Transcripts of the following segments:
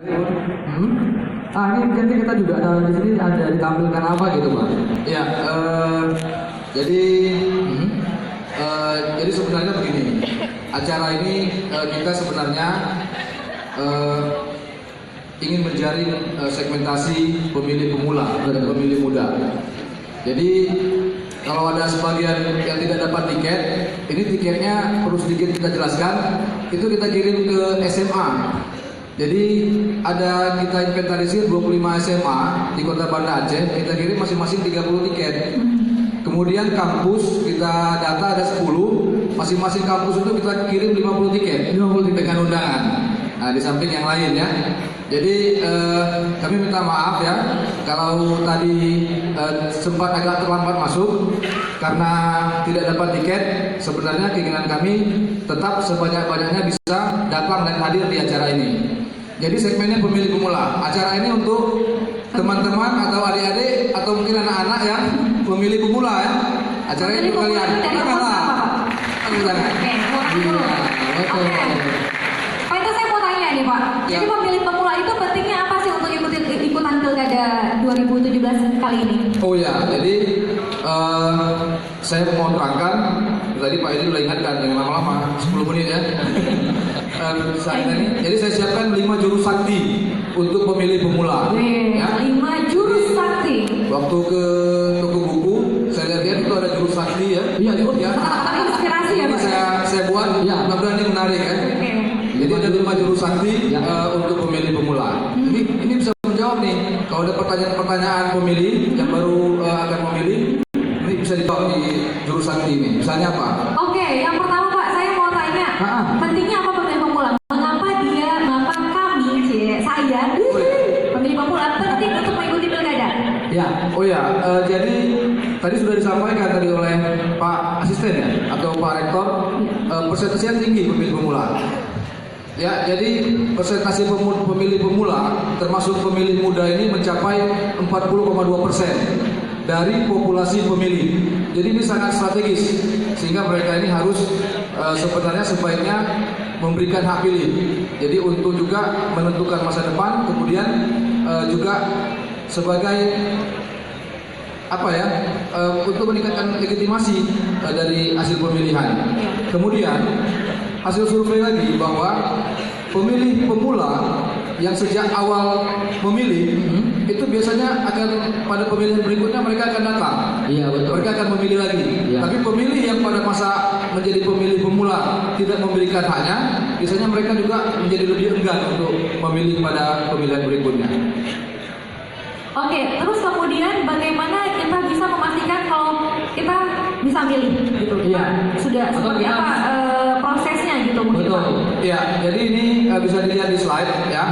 Ini nanti kita juga ada di sini ada ditampilkan apa gitu Pak? Ya, jadi jadi sebenarnya begini, acara ini kita sebenarnya ingin menjaring segmentasi pemilih pemula dan pemilih muda. Jadi kalau ada sebagian yang tidak dapat tiket, ini tiketnya perlu sedikit kita jelaskan, itu kita kirim ke SMA. Jadi ada kita inventarisir 25 SMA di Kota Banda Aceh, kita kirim masing-masing 30 tiket. Kemudian kampus kita data ada 10, masing-masing kampus itu kita kirim 50 tiket, 50 tiket dengan undangan. Nah, di samping yang lain ya. Jadi kami minta maaf ya kalau tadi sempat agak terlambat masuk karena tidak dapat tiket. Sebenarnya keinginan kami tetap sebanyak-banyaknya bisa datang dan hadir di acara ini. Jadi segmennya pemilih pemula. Acara ini untuk teman-teman atau adik-adik atau mungkin anak-anak yang pemilih pemula ya. Acara ini untuk kalian. Janganlah. Jangan. Oke. Pak, itu saya mau tanya nih Pak. Ya. Jadi pemilih pemula itu pentingnya apa sih untuk ikutan pilkada 2017 kali ini? Oh ya, jadi saya mau terangkan. Tadi Pak Edi udah ingatkan, jangan lama-lama, 10 menit ya. Jadi saya siapkan 5 jurus sakti untuk pemilih pemula. Ya. 5 jurus sakti. Waktu ke toko buku, saya lihat itu ada jurus sakti ya. Iya, jurus ya. Inspirasi ya Ini Pak? saya buat, Ya. mudah-mudahan ini menarik ya. Jadi ada 5 jurus sakti untuk pemilih pemula. Ini bisa menjawab nih. Kalau ada pertanyaan-pertanyaan pemilih yang baru akan memilih, ini bisa dijawab di jurus sakti ini. Misalnya apa? Oke, yang pertama Pak, saya mau tanya, pentingnya apa pemilih pemula? Mengapa kami, saya, pemilih pemula penting untuk mengikuti pilkada? Ya. Oh ya, jadi tadi sudah disampaikan tadi oleh Pak Asisten ya, atau Pak Rektor, persentasenya tinggi pemilih pemula. Ya, jadi persentase pemilih pemula termasuk pemilih muda ini mencapai 40,2% dari populasi pemilih. Jadi ini sangat strategis sehingga mereka ini harus sebenarnya sebaiknya memberikan hak pilih. Jadi untuk juga menentukan masa depan, kemudian juga sebagai apa ya untuk meningkatkan legitimasi dari hasil pemilihan. Kemudian hasil survei lagi bahwa pemilih pemula yang sejak awal memilih itu biasanya akan pada pemilihan berikutnya mereka akan datang. Iya, betul. Mereka akan memilih lagi. Ya. Tapi pemilih yang pada masa menjadi pemilih pemula tidak memberikan haknya, biasanya mereka juga menjadi lebih enggan untuk memilih pada pemilihan berikutnya. Oke, terus kemudian bagaimana kita bisa memastikan kalau kita bisa milih gitu? Iya. Sudah Atau seperti kita- apa prosesnya gitu mungkin Pak? Betul. Ya, jadi ini bisa dilihat di slide ya.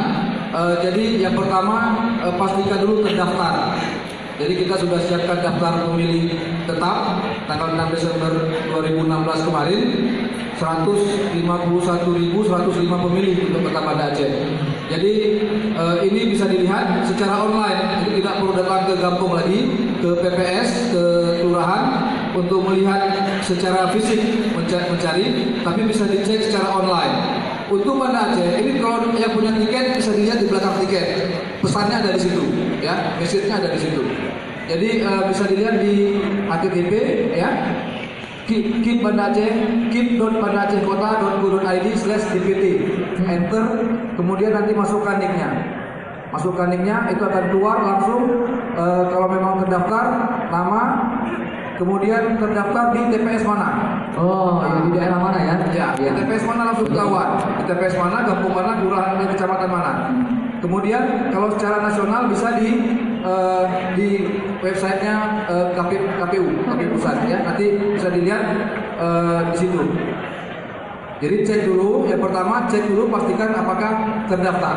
Jadi yang pertama pastikan dulu terdaftar. Jadi kita sudah siapkan daftar pemilih tetap tanggal 6 Desember 2016 kemarin 151.105 pemilih untuk Kota Banda Aceh. Jadi ini bisa dilihat secara online, jadi tidak perlu datang ke kampung lagi, ke PPS, ke kelurahan untuk melihat secara fisik mencari, tapi bisa dicek secara online. Untuk Banda Aceh, ini kalau yang punya tiket bisa dilihat di belakang tiket, pesannya ada di situ, ya, message-nya ada di situ. Jadi bisa dilihat di http ya kip.bandaacehkota.go.id/dpt. Enter, kemudian nanti masukkan nicknya. Masukkan nicknya, itu akan keluar langsung kalau memang terdaftar nama, kemudian terdaftar di TPS mana. Oh, di daerah mana ya? Ya, di TPS mana langsung ketahuan. Di TPS mana, kampung mana, kelurahan dan kecamatan mana. Kemudian kalau secara nasional bisa di websitenya KPU pusat ya. Nanti bisa dilihat di situ. Jadi cek dulu, yang pertama cek dulu pastikan apakah terdaftar.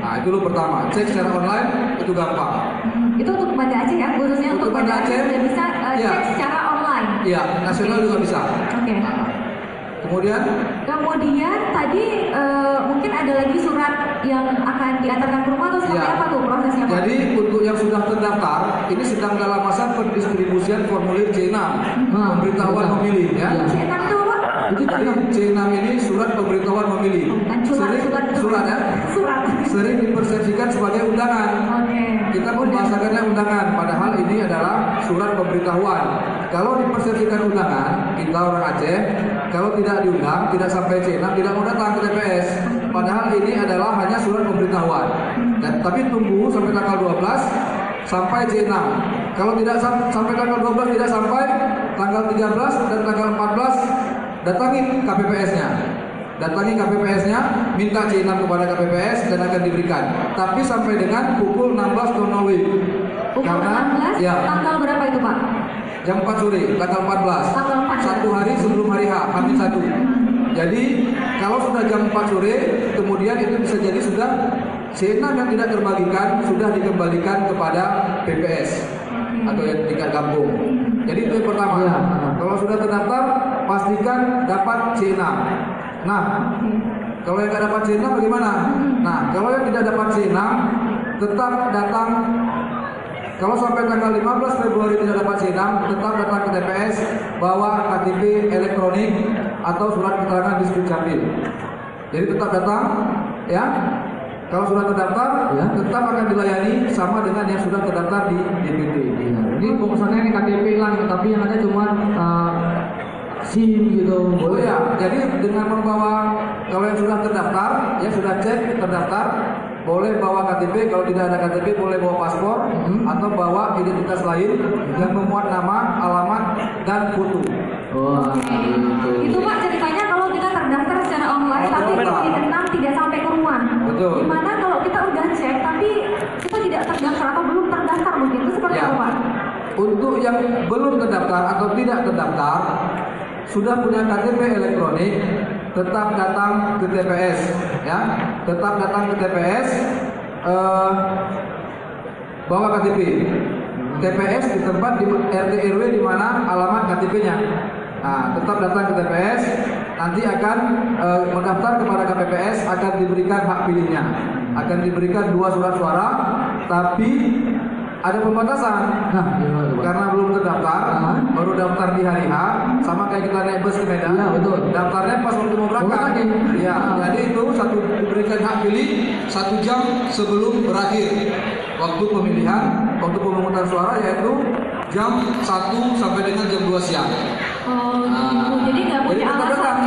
Nah itu dulu pertama, cek secara online itu gampang. Itu untuk Banda Aceh ya, khususnya untuk Banda Aceh sudah bisa Ya. cek secara online. Iya, nasional juga bisa. Oke. Nah, kemudian tadi mungkin ada lagi surat yang akan diantarkan ke rumah atau seperti Ya. apa tuh prosesnya Pak? Jadi untuk yang sudah terdaftar, ini sedang dalam masa pendistribusian formulir C6, pemberitahuan memilih ya. Ya. C6 itu Pak? Jadi C6 ini surat pemberitahuan memilih. Bukan surat Ya? Surat. Sering dipersepsikan sebagai undangan. Oke. Kita membahasakannya undangan, padahal ini adalah surat pemberitahuan. Kalau dipersepsikan undangan, kita orang Aceh, kalau tidak diundang, tidak sampai C6, tidak mau datang ke TPS. Padahal ini adalah hanya surat pemberitahuan. Dan tapi tunggu sampai tanggal 12 sampai C6. Kalau tidak sampai tanggal 12 tidak sampai tanggal 13 dan tanggal 14 datangi KPPS-nya. Datangi KPPS-nya, minta C6 kepada KPPS dan akan diberikan. Tapi sampai dengan pukul 16.00 WIB. Pukul 16, ya, tanggal berapa itu Pak? jam 4 sore, tanggal 14. Tanggal 14. Satu hari sebelum hari H, H-1. Jadi kalau sudah jam 4 sore, kemudian itu bisa jadi sudah C6 yang tidak terbagikan sudah dikembalikan kepada PPS atau yang tingkat kampung. Jadi itu yang pertama. Ya. Kalau sudah terdaftar, pastikan dapat C6. Nah, kalau yang tidak dapat C6 bagaimana? Nah, kalau yang tidak dapat C6, tetap datang. Kalau sampai tanggal 15 Februari tidak dapat C6, tetap datang ke TPS, bawa KTP elektronik atau surat keterangan Disdukcapil. Jadi tetap datang, ya. Kalau sudah terdaftar, ya, tetap akan dilayani sama dengan yang sudah terdaftar di DPT. Ya. Ini pesannya ini KTP hilang, tapi yang ada cuma SIM gitu. Oh ya, jadi dengan membawa, kalau yang sudah terdaftar, ya sudah cek terdaftar, boleh bawa KTP. Kalau tidak ada KTP, boleh bawa paspor atau bawa identitas lain yang memuat nama, alamat, dan foto. Wah, Itu Pak ceritanya kalau kita terdaftar secara online tapi ditentang tidak sampai ke rumah. Betul. Gimana kalau kita udah cek tapi kita tidak terdaftar atau belum terdaftar mungkin itu seperti Ya. apa Pak? Untuk yang belum terdaftar atau tidak terdaftar, sudah punya KTP elektronik, tetap datang ke TPS, ya. Tetap datang ke TPS, bawa KTP. TPS di tempat di RT RW di mana alamat KTP-nya. Nah, tetap datang ke TPS, nanti akan mendaftar kepada KPPS, akan diberikan hak pilihnya, akan diberikan 2 surat suara, tapi ada pembatasan. Nah, gimana tuh, Pak? Karena belum terdaftar, baru daftar di hari H, sama kayak kita naik bus ke Medan. Iya, betul. Daftarnya pas waktu mau berangkat. Ya, jadi itu diberikan hak pilih 1 jam sebelum berakhir waktu pemilihan, waktu pemungutan suara, yaitu jam 1 sampai dengan jam 2 siang. Oh gitu. Jadi nggak punya tetap alasan. datang.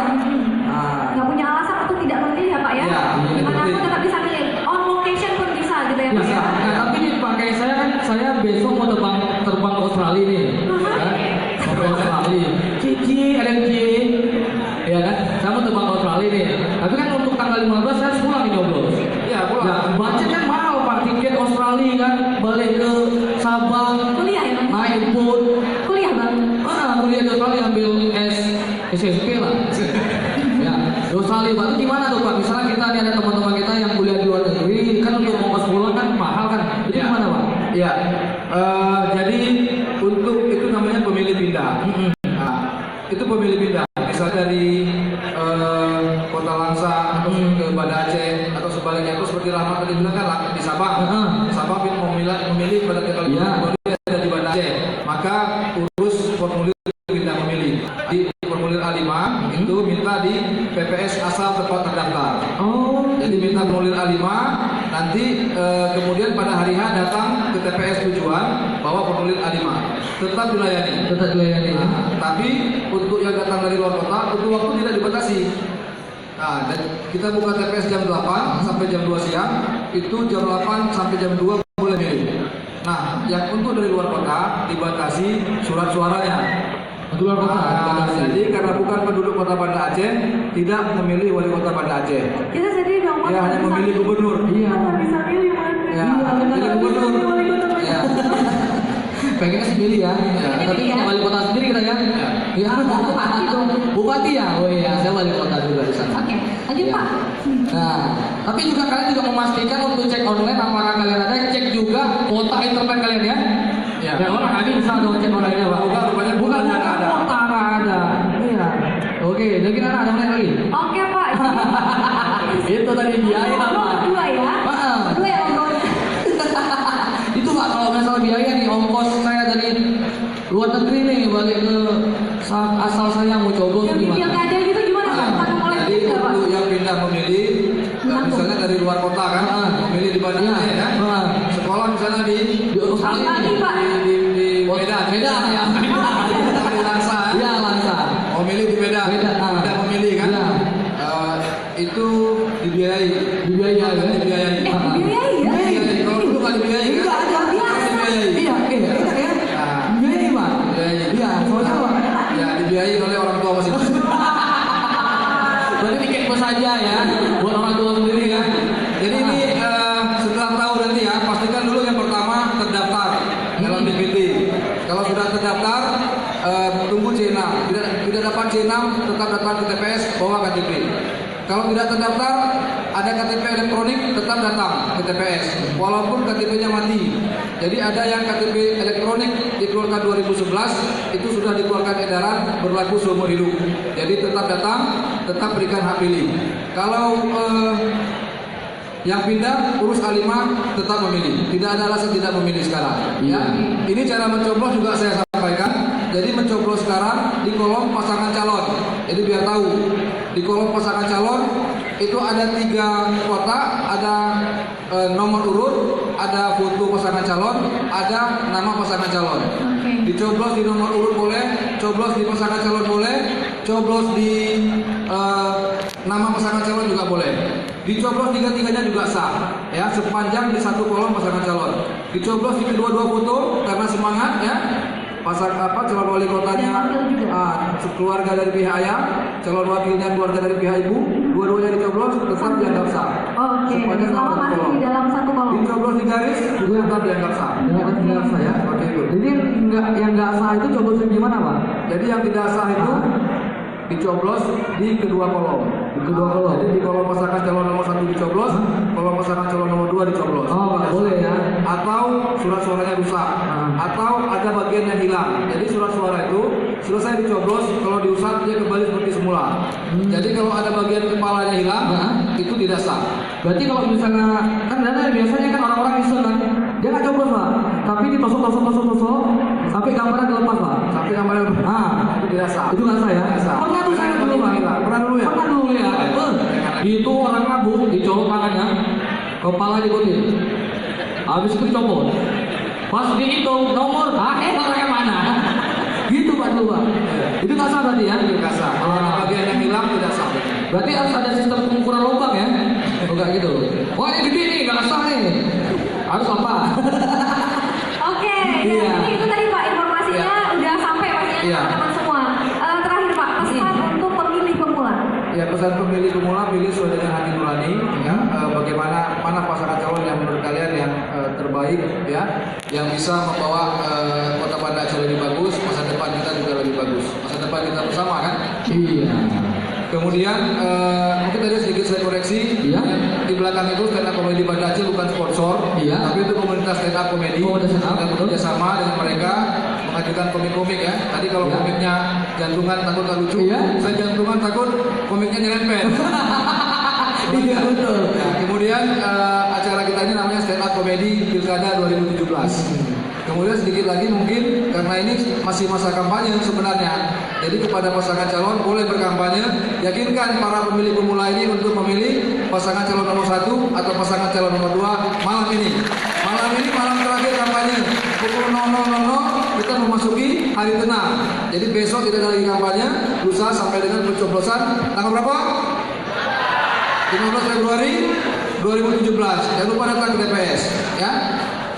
Nah, Nggak punya alasan untuk tidak memilih ya Pak ya? Ya, Gimana betul. pun tetap bisa milih. On location pun bisa gitu ya Pak Bisa. ya? Nah, tapi nih pakai saya kan, saya besok mau terbang ke Australia nih, kan? Mau ke Australia. Cici, ada yang Cici, ya kan? Saya mau terbang ke Australia nih. Tapi kan untuk tanggal 15 saya harus pulang nih nyoblos. ya pulang. Ya, budget kan mahal Pak, tiket Australia kan, balik ke Sabang, Kuliah ya Bang? naik boat. Kuliah Bang? Kuliah di Australia ambil SSP lah. Ya, di Australia baru gimana tuh Pak? Misalnya kita nih ada teman-teman kita yang kuliah di luar negeri, kan untuk ongkos pulang kan mahal kan? Jadi Ya. gimana Pak? Ya, jadi untuk itu namanya pemilih pindah. Nah, itu pemilih pindah. Misalnya dari Kota Langsa atau ke Banda Aceh atau sebaliknya, itu seperti Rahmat tadi bilang kan di Sabang. Sabang memilih pada tanggal 5 Ya. Februari ada di Banda Aceh. Maka urus formulir pindah memilih. Di formulir A5 itu minta di PPS asal tempat terdaftar. Oh, Jadi minta formulir A5, nanti kemudian pada hari H datang ke TPS tujuan, bawa formulir A5. Tetap dilayani. tetap dilayani. Nah, tapi untuk yang datang dari luar kota, untuk waktu tidak dibatasi. Nah, dan kita buka TPS jam 8 sampai jam 2 siang, itu jam 8 sampai jam 2 boleh milih. Nah, yang untuk dari luar kota dibatasi surat suaranya. Untuk luar kota. Jadi karena bukan penduduk kota Banda Aceh, tidak memilih wali kota Banda Aceh. Kita sedih dong Pak. Dia hanya memilih gubernur. Iya. Nggak bisa milih Mas. Ya, Nggak jadi bisa gubernur. milih wali kota Banda. Ya. Pengennya sih milih ya. Pengennya Tapi milih ya. wali kota sendiri kita ya. Iya. Bupati dong. Bupati ya. Oh iya, saya wali kota juga di sana. Oke, lanjut Ya. Pak. Nah, tapi juga kalian juga memastikan untuk cek online apakah kalian ada, cek juga kuota internet kalian ya. Ya. Ya orang ada bisa dong cek online-nya Pak. Bukan, rupanya bukan kuotanya nggak ada. kuota nggak ada. Iya. Oke, jadi kita ada online lagi. Oke Pak. Itu tadi biaya Ngobrol Pak. berdua ya. Pak. Berdua ya ngobrolnya. Itu Pak kalau misalnya biaya nih ongkos saya dari luar negeri nih balik ke asal saya mau coba Yang di gimana? pilkada gitu bandara Iya. ya. Nah. Sekolah misalnya di Australia Pagi, Pak. di Medan. Medan ya. Di Langsa. Iya, Langsa. Mau milih di Medan. Medan, ah. Tidak memilih kan? Iya. Itu dibiayai. Dibiayai, ya? Dibiayai. Dibiayai ya? Dibiayai. Kalau dulu nggak dibiayai kan? Enggak ada. Biasa. Dibiayai. Iya, enak ya. Nah. Biayai, Pak. Dibiayai. Iya, soalnya Pak. Ya dibiayai oleh orang tua masing-masing. Berarti tiket bus saja ya, buat orang tua sendiri ya. Jadi ini setelah tahu nanti ya, pastikan dulu yang pertama terdaftar dalam DPT. Kalau sudah terdaftar, tunggu C6. Tidak dapat C6, tetap datang ke TPS, bawa KTP. Kalau tidak terdaftar, ada KTP elektronik, tetap datang ke TPS, walaupun KTP-nya mati. Jadi ada yang KTP elektronik dikeluarkan 2011, itu sudah dikeluarkan edaran berlaku seumur hidup. Jadi tetap datang, tetap berikan hak pilih. Kalau yang pindah urus A5 tetap memilih. Tidak ada alasan tidak memilih sekarang. Ya, ini cara mencoblos juga saya sampaikan. Jadi mencoblos sekarang di kolom pasangan calon. Jadi biar tahu di kolom pasangan calon itu ada 3 kotak, ada nomor urut, ada foto pasangan calon, ada nama pasangan calon. Dicoblos di nomor urut boleh, coblos di pasangan calon boleh, coblos di nama pasangan calon juga boleh. Dicoblos 3-tiganya juga sah, ya sepanjang di satu kolom pasangan calon. Dicoblos di kedua-dua foto karena semangat ya. Calon wali kotanya keluarga dari pihak ayah, calon wakilnya keluarga dari pihak ibu, dua-duanya dicoblos tetap dianggap sah. Oke, selama masih di dalam satu kolom. Dicoblos di garis juga tetap dianggap sah. Dianggap sah ya. Seperti itu. Jadi yang nggak sah itu coblosnya gimana, Pak? Jadi yang tidak sah itu dicoblos di kedua kolom. Di kedua kolom. Jadi di kolom pasangan calon nomor 1 dicoblos, kolom pasangan calon nomor 2 dicoblos. Oh, nggak boleh ya. Atau surat suaranya rusak, atau ada bagian yang hilang. Jadi surat suara itu selesai dicoblos, kalau diusap dia kembali seperti semula. Jadi kalau ada bagian kepalanya hilang, itu tidak sah. Berarti kalau misalnya kan dana biasanya kan orang-orang iseng kan, dia nggak coblos Pak, tapi ditosok, sampai gambarnya dilepas Pak. Sampai gambarnya itu tidak sah. Itu nggak sah ya? Tidak sah. Pernah tuh saya dulu Pak. Pernah dulu ya? Pernah dulu ya. Itu orang nabung, dicolok tangannya, kepala diikutin. Habis itu dicopot. Pas dihitung nomor, orangnya mana? Gitu Pak dulu Pak. Itu nggak sah berarti ya? Tidak sah. Kalau ada bagian yang hilang tidak sah. Berarti harus ada sistem pengukuran lubang ya? Enggak gitu. Wah ini gede nih, nggak sah nih. Harus apa? Oke, Iya. jadi itu tadi Pak informasinya udah sampai pastinya Iya. teman-teman semua. Terakhir Pak, pesan untuk pemilih pemula. Ya pesan pemilih pemula pilih sesuai dengan hati nurani. Ya, bagaimana mana pasangan calon yang menurut kalian yang terbaik ya, yang bisa membawa kota Banda Aceh lebih bagus, masa depan kita juga lebih bagus, masa depan kita bersama kan. Iya. Kemudian mungkin tadi sedikit saya koreksi. Iya. Di belakang itu stand up komedi Banda Aceh bukan sponsor, Iya. tapi itu komunitas stand up komedi. Komunitas stand up, Kita betul. bekerja sama dengan mereka mengajukan komik-komik ya. Tadi kalau Iya. komiknya jantungan takut tak lucu, Iya. saya jantungan takut komiknya nyerempet. Iya betul. Ya, kemudian acara kita ini namanya stand up komedi Pilkada 2017. Kemudian sedikit lagi mungkin karena ini masih masa kampanye sebenarnya. Jadi kepada pasangan calon boleh berkampanye. Yakinkan para pemilih pemula ini untuk memilih pasangan calon nomor 1 atau pasangan calon nomor 2 malam ini. Malam ini malam terakhir kampanye. Pukul 00.00 kita memasuki hari tenang. Jadi besok tidak ada lagi kampanye. Lusa sampai dengan pencoblosan tanggal berapa? 15 Februari 2017. Jangan lupa datang ke TPS ya.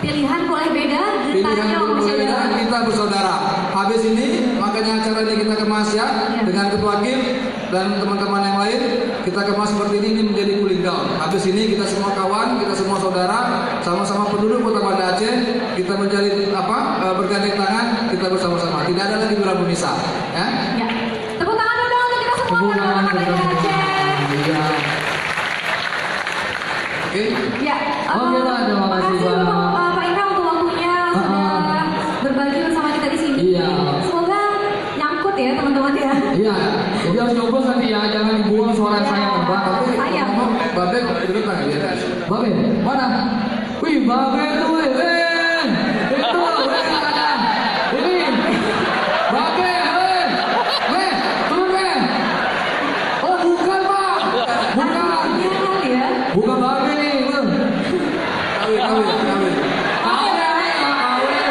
Pilihan boleh beda, Pilihan getahnya boleh masih beda, ada. kita bersaudara. Habis ini makanya acara ini kita kemas ya dengan Ketua Kim dan teman-teman yang lain. Kita kemas seperti ini menjadi cooling down. Habis ini kita semua kawan, kita semua saudara, sama-sama penduduk Kota Banda Aceh. Kita menjalin bergandeng tangan, kita bersama-sama. Tidak ada lagi durang pemisah ya. Ya. Tepuk tangan dulu dong untuk kita semua Tepuk tangan, teman-teman dari Aceh. Iya. Oke. Ya. Oke, Pak. Terima kasih, Pak. untuk Pak Indra untuk waktunya sudah berbagi bersama kita di sini. Iya. Semoga nyangkut ya teman-teman ya. Iya. Jadi harus coblos nanti ya, jangan dibuang suara saya Pak. Tapi Sayang. ngomong Babe di depan ya. Babe, mana? Wih, Babe itu, itu, ada. Ini, Babe, turun Oh, bukan Pak, bukan, Iya kan ya. bukan Babe nih, Kawin.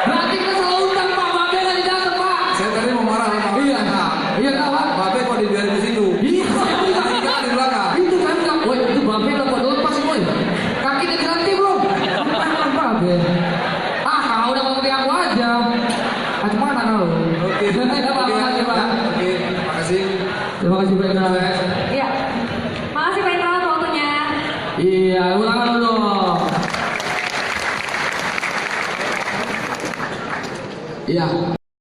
Berarti kita salah utang Pak, Babe nggak datang Pak. Saya tadi mau marah sama Iya, iya kawan. Babe kok dibiarin di situ? Iya, saya bilang. Kita di belakang. Itu kan bilang, woi itu Babe lo kok lepas woi. Kakinya diganti belum? Bukan Babe. Ah, kau udah ngomong aku aja. Macam mana kau? Oke. Makasih Pak. Oke, makasih. Terima kasih Pak Indra. Iya. Makasih Pak Indra atas waktunya. Iya, ulangan dulu. Iya.